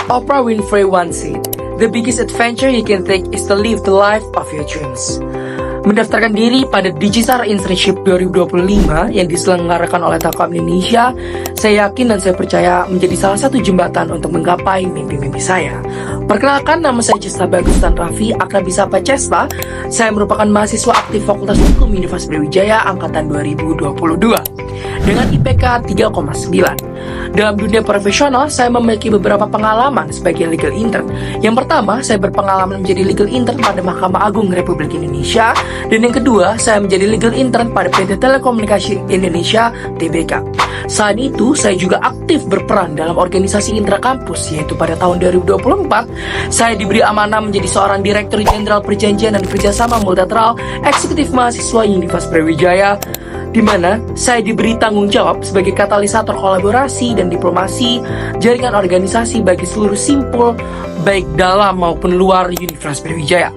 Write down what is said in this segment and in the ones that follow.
Oprah Winfrey once said, "The biggest adventure you can take is to live the life of your dreams." Mendaftarkan diri pada Digistar Internship 2025 yang diselenggarakan oleh Telkom Indonesia, saya yakin dan saya percaya menjadi salah satu jembatan untuk menggapai mimpi-mimpi saya. Perkenalkan, nama saya Cesta Bagustan Raffi, akrab disapa Cesta. Saya merupakan mahasiswa aktif Fakultas Hukum Universitas Brawijaya angkatan 2022 dengan IPK 3,9. Dalam dunia profesional, saya memiliki beberapa pengalaman sebagai legal intern. Yang pertama, saya berpengalaman menjadi legal intern pada Mahkamah Agung Republik Indonesia. Dan yang kedua, saya menjadi legal intern pada PT Telekomunikasi Indonesia (TBK). Selain itu, saya juga aktif berperan dalam organisasi intrakampus, yaitu pada tahun 2024, saya diberi amanah menjadi seorang Direktur Jenderal Perjanjian dan Kerjasama Multilateral Eksekutif Mahasiswa Universitas Brawijaya, di mana saya diberi tanggung jawab sebagai katalisator kolaborasi dan diplomasi jaringan organisasi bagi seluruh simpul baik dalam maupun luar Universitas Brawijaya.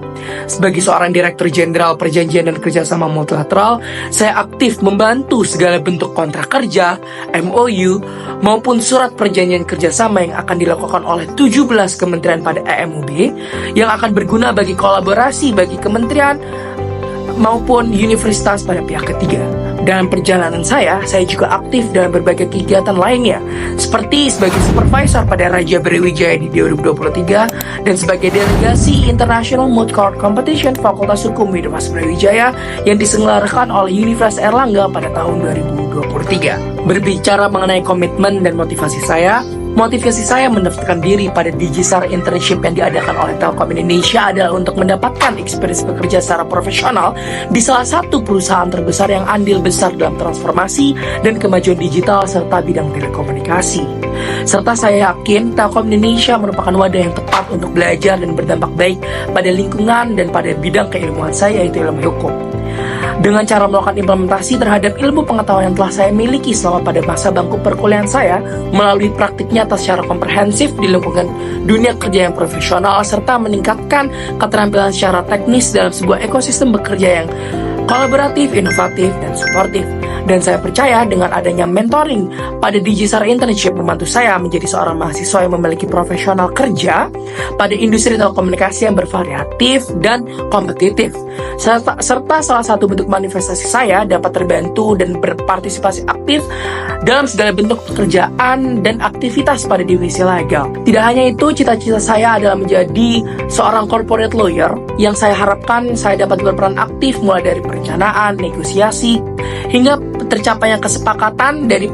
Sebagai seorang Direktur Jenderal Perjanjian dan Kerjasama Multilateral, saya aktif membantu segala bentuk kontrak kerja, MOU, maupun surat perjanjian kerjasama yang akan dilakukan oleh 17 kementerian pada EMUB yang akan berguna bagi kolaborasi bagi kementerian maupun universitas pada pihak ketiga. Dalam perjalanan saya juga aktif dalam berbagai kegiatan lainnya, seperti sebagai supervisor pada Raja Brawijaya di 2023 dan sebagai delegasi International Moot Court Competition Fakultas Hukum Universitas Brawijaya yang diselenggarakan oleh Universitas Airlangga pada tahun 2023. Berbicara mengenai komitmen dan motivasi saya mendaftarkan diri pada Digistar Internship yang diadakan oleh Telkom Indonesia adalah untuk mendapatkan experience bekerja secara profesional di salah satu perusahaan terbesar yang andil besar dalam transformasi dan kemajuan digital serta bidang telekomunikasi. Serta saya yakin Telkom Indonesia merupakan wadah yang tepat untuk belajar dan berdampak baik pada lingkungan dan pada bidang keilmuan saya, yaitu ilmu hukum. Dengan cara melakukan implementasi terhadap ilmu pengetahuan yang telah saya miliki selama pada masa bangku perkuliahan saya melalui praktik nyata secara komprehensif di lingkungan dunia kerja yang profesional serta meningkatkan keterampilan secara teknis dalam sebuah ekosistem bekerja yang kolaboratif, inovatif, dan suportif. Dan saya percaya dengan adanya mentoring pada Digistar Internship membantu saya menjadi seorang mahasiswa yang memiliki profesional kerja pada industri telekomunikasi yang bervariatif dan kompetitif. Serta salah satu bentuk manifestasi saya dapat terbantu dan berpartisipasi aktif dalam segala bentuk pekerjaan dan aktivitas pada divisi legal. Tidak hanya itu, cita-cita saya adalah menjadi seorang corporate lawyer yang saya harapkan saya dapat berperan aktif mulai dari perencanaan, negosiasi, hingga tercapainya kesepakatan dari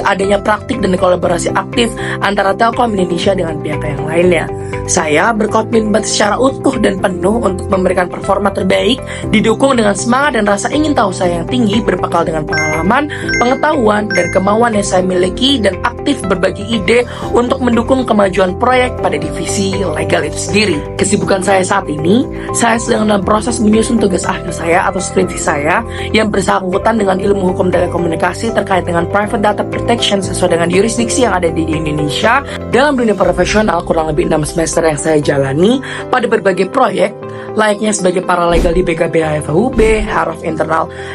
adanya praktik dan kolaborasi aktif antara Telkom Indonesia dengan pihak yang lainnya. Saya berkomitmen secara utuh dan penuh untuk memberikan performa terbaik, didukung dengan semangat dan rasa ingin tahu saya yang tinggi, berbekal dengan pengalaman, pengetahuan, dan kemauan yang saya miliki, dan aktif berbagi ide untuk mendukung kemajuan proyek pada divisi legal itu sendiri. Kesibukan saya saat ini, saya sedang dalam proses menyusun tugas akhir saya atau skripsi saya yang bersangkutan dengan ilmu hukum telekomunikasi terkait dengan private data protection sesuai dengan yurisdiksi yang ada di Indonesia. Dalam dunia profesional, kurang lebih 6 semester yang saya jalani pada berbagai proyek, layaknya sebagai paralegal di BKBH FHUB, Head of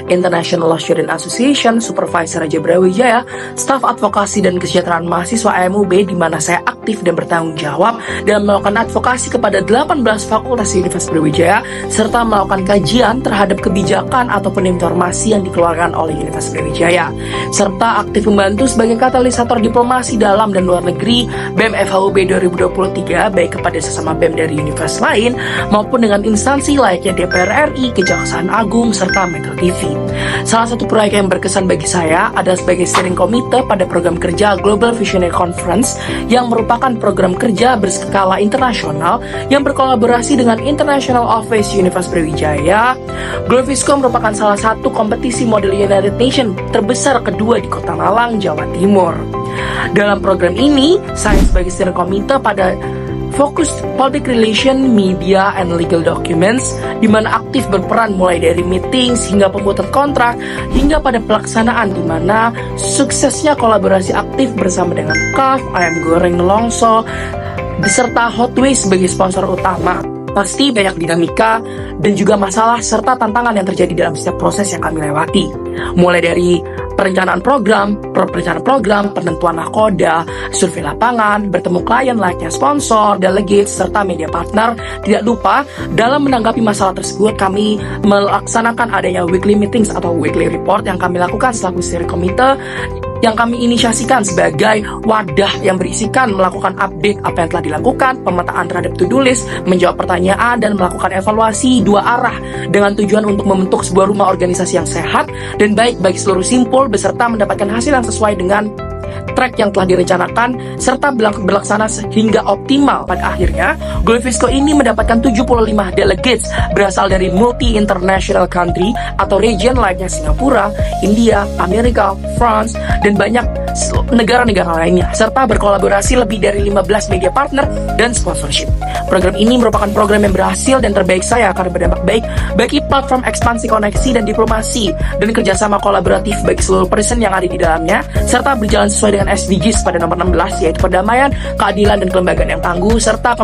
International Law Student Association, Supervisor Raja Brawijaya, Staf Advokasi dan Kesejahteraan Mahasiswa EMUB, di mana saya aktif dan bertanggung jawab dalam melakukan advokasi kepada 18 fakultas Universitas Brawijaya, serta melakukan kajian terhadap kebijakan ataupun informasi yang dikeluarkan oleh Universitas Brawijaya, serta aktif membantu sebagai katalisator diplomasi dalam dan luar negeri BEM FHUB 2023, baik kepada sesama BEM dari universitas lain maupun dengan instansi layaknya DPR RI, Kejaksaan Agung, serta Metro TV. Salah satu proyek yang berkesan bagi saya adalah sebagai steering komite pada program kerja Global Visionary Conference yang merupakan program kerja berskala internasional yang berkolaborasi dengan International Office Universitas Brawijaya. Glovisco merupakan salah satu kompetisi model United Nations terbesar kedua di Kota Malang, Jawa Timur. Dalam program ini, saya sebagai steering komite pada fokus public relation, media, and legal documents, di mana aktif berperan mulai dari meetings hingga pembuatan kontrak hingga pada pelaksanaan, di mana suksesnya kolaborasi aktif bersama dengan KAF, Ayam Goreng Nelongso, beserta Hotways sebagai sponsor utama. Pasti banyak dinamika dan juga masalah serta tantangan yang terjadi dalam setiap proses yang kami lewati. Mulai dari perencanaan program, penentuan nakoda, survei lapangan, bertemu klien layaknya sponsor, delegate, serta media partner. Tidak lupa, dalam menanggapi masalah tersebut, kami melaksanakan adanya weekly meetings atau weekly report yang kami lakukan selaku steering komite, yang kami inisiasikan sebagai wadah yang berisikan melakukan update apa yang telah dilakukan, pemetaan terhadap to-do list, menjawab pertanyaan, dan melakukan evaluasi dua arah dengan tujuan untuk membentuk sebuah rumah organisasi yang sehat dan baik bagi seluruh simpul beserta mendapatkan hasil yang sesuai dengan track yang telah direncanakan serta berlaksana sehingga optimal. Pada akhirnya, Gulfisco ini mendapatkan 75 delegates berasal dari multi-international country atau region layaknya Singapura, India, Amerika, France, dan banyak negara-negara lainnya, serta berkolaborasi lebih dari 15 media partner dan sponsorship. Program ini merupakan program yang berhasil dan terbaik saya karena berdampak baik bagi platform ekspansi koneksi dan diplomasi dan kerjasama kolaboratif bagi seluruh person yang ada di dalamnya, serta berjalan sesuai dengan SDGs pada nomor 16 yaitu perdamaian, keadilan, dan kelembagaan yang tangguh, serta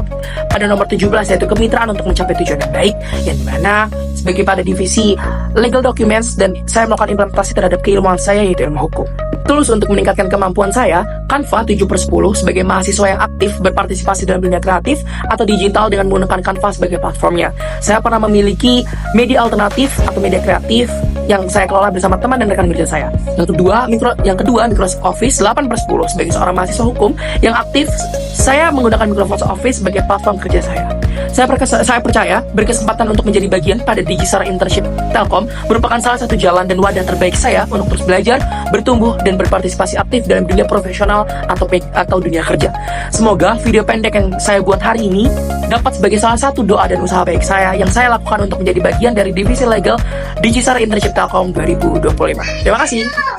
pada nomor 17 yaitu kemitraan untuk mencapai tujuan yang baik, yang dimana sebagai pada divisi legal documents dan saya melakukan implementasi terhadap keilmuan saya yaitu ilmu hukum. Tools untuk meningkatkan kemampuan saya, Canva 7/10 sebagai mahasiswa yang aktif berpartisipasi dalam dunia kreatif atau digital dengan menggunakan Canva sebagai platformnya. Saya pernah memiliki media alternatif atau media kreatif yang saya kelola bersama teman dan rekan kerja saya. Yang kedua, Microsoft Office 8/10 sebagai seorang mahasiswa hukum yang aktif, saya menggunakan Microsoft Office sebagai platform kerja saya. Saya percaya berkesempatan untuk menjadi bagian pada Digistar Internship Telkom merupakan salah satu jalan dan wadah terbaik saya untuk terus belajar, bertumbuh, dan berpartisipasi aktif dalam dunia profesional atau dunia kerja. Semoga video pendek yang saya buat hari ini dapat sebagai salah satu doa dan usaha baik saya yang saya lakukan untuk menjadi bagian dari divisi legal Digistar Internship Telkom 2025. Terima kasih.